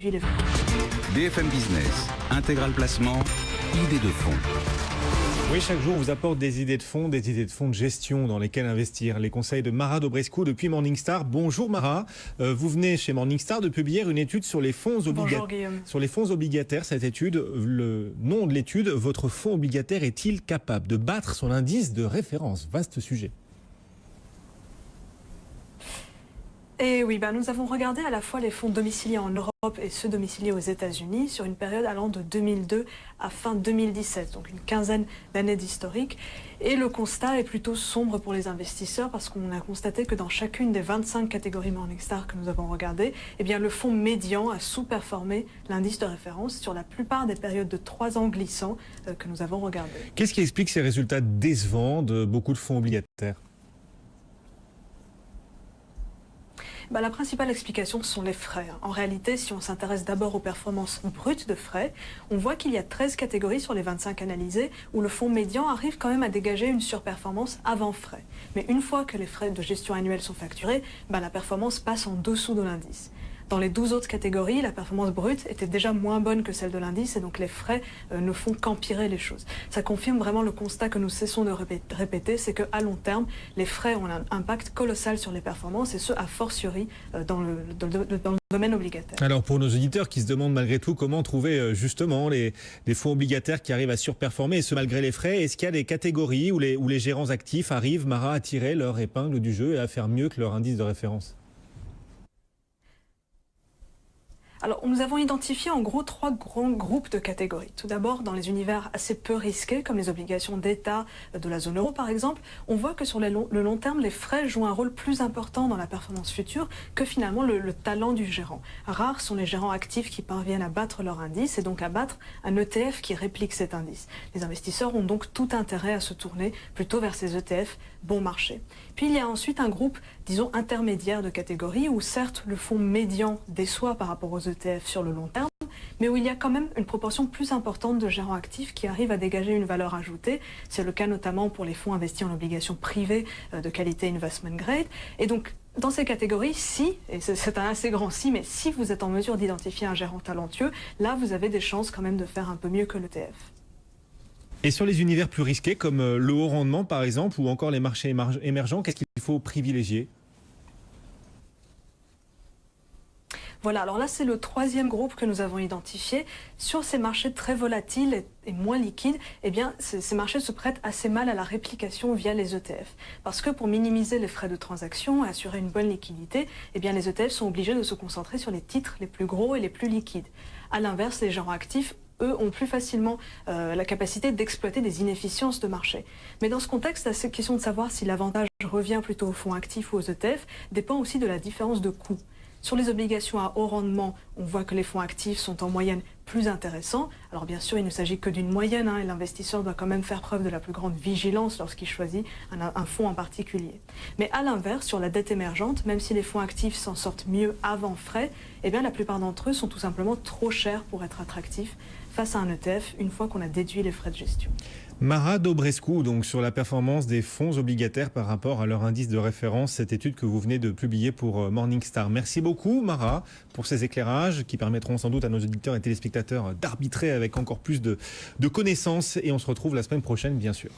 BFM Business, Intégral Placement, idées de fonds. Oui, chaque jour vous apporte des idées de fonds de gestion dans lesquels investir. Les conseils de Mara Dobrescu depuis Morningstar. Bonjour Mara, vous venez chez Morningstar de publier une étude sur les fonds obligataires. Cette étude, le nom de l'étude, votre fonds obligataire est-il capable de battre son indice de référence? Vaste sujet. Et oui, nous avons regardé à la fois les fonds domiciliés en Europe et ceux domiciliés aux États-Unis sur une période allant de 2002 à fin 2017, donc une quinzaine d'années d'historique. Et le constat est plutôt sombre pour les investisseurs parce qu'on a constaté que dans chacune des 25 catégories Morningstar que nous avons regardées, le fonds médian a sous-performé l'indice de référence sur la plupart des périodes de 3 ans glissants que nous avons regardées. Qu'est-ce qui explique ces résultats décevants de beaucoup de fonds obligataires ? La principale explication, ce sont les frais. En réalité, si on s'intéresse d'abord aux performances brutes de frais, on voit qu'il y a 13 catégories sur les 25 analysées où le fonds médian arrive quand même à dégager une surperformance avant frais. Mais une fois que les frais de gestion annuels sont facturés, la performance passe en dessous de l'indice. Dans les 12 autres catégories, la performance brute était déjà moins bonne que celle de l'indice et donc les frais ne font qu'empirer les choses. Ça confirme vraiment le constat que nous cessons de répéter, c'est qu'à long terme, les frais ont un impact colossal sur les performances et ce, a fortiori, dans le domaine obligataire. Alors pour nos auditeurs qui se demandent malgré tout comment trouver justement les fonds obligataires qui arrivent à surperformer et ce malgré les frais, est-ce qu'il y a des catégories où les gérants actifs arrivent, Mara, à tirer leur épingle du jeu et à faire mieux que leur indice de référence ? Alors, nous avons identifié en gros 3 grands groupes de catégories. Tout d'abord, dans les univers assez peu risqués, comme les obligations d'État de la zone euro par exemple, on voit que sur le long terme, les frais jouent un rôle plus important dans la performance future que finalement le talent du gérant. Rares sont les gérants actifs qui parviennent à battre leur indice et donc à battre un ETF qui réplique cet indice. Les investisseurs ont donc tout intérêt à se tourner plutôt vers ces ETF bon marché. Puis il y a ensuite un groupe, disons, intermédiaire de catégories où certes le fonds médian déçoit par rapport aux ETF sur le long terme, mais où il y a quand même une proportion plus importante de gérants actifs qui arrivent à dégager une valeur ajoutée. C'est le cas notamment pour les fonds investis en obligations privées de qualité investment grade. Et donc, dans ces catégories, si, et c'est un assez grand si, mais si vous êtes en mesure d'identifier un gérant talentueux, là vous avez des chances quand même de faire un peu mieux que l'ETF. Et sur les univers plus risqués comme le haut rendement par exemple ou encore les marchés émergents, qu'est-ce qu'il faut privilégier ? Voilà, alors là c'est le 3e groupe que nous avons identifié. Sur ces marchés très volatiles et moins liquides, ces marchés se prêtent assez mal à la réplication via les ETF. Parce que pour minimiser les frais de transaction et assurer une bonne liquidité, les ETF sont obligés de se concentrer sur les titres les plus gros et les plus liquides. À l'inverse, les gérants actifs, eux, ont plus facilement la capacité d'exploiter des inefficiences de marché. Mais dans ce contexte, la question de savoir si l'avantage revient plutôt aux fonds actifs ou aux ETF dépend aussi de la différence de coût. Sur les obligations à haut rendement, on voit que les fonds actifs sont en moyenne plus intéressants. Alors bien sûr, il ne s'agit que d'une moyenne et l'investisseur doit quand même faire preuve de la plus grande vigilance lorsqu'il choisit un fonds en particulier. Mais à l'inverse, sur la dette émergente, même si les fonds actifs s'en sortent mieux avant frais, la plupart d'entre eux sont tout simplement trop chers pour être attractifs face à un ETF une fois qu'on a déduit les frais de gestion. Mara Dobrescu, donc sur la performance des fonds obligataires par rapport à leur indice de référence, cette étude que vous venez de publier pour Morningstar. Merci beaucoup Mara pour ces éclairages qui permettront sans doute à nos auditeurs et téléspectateurs d'arbitrer avec encore plus de connaissances et on se retrouve la semaine prochaine bien sûr.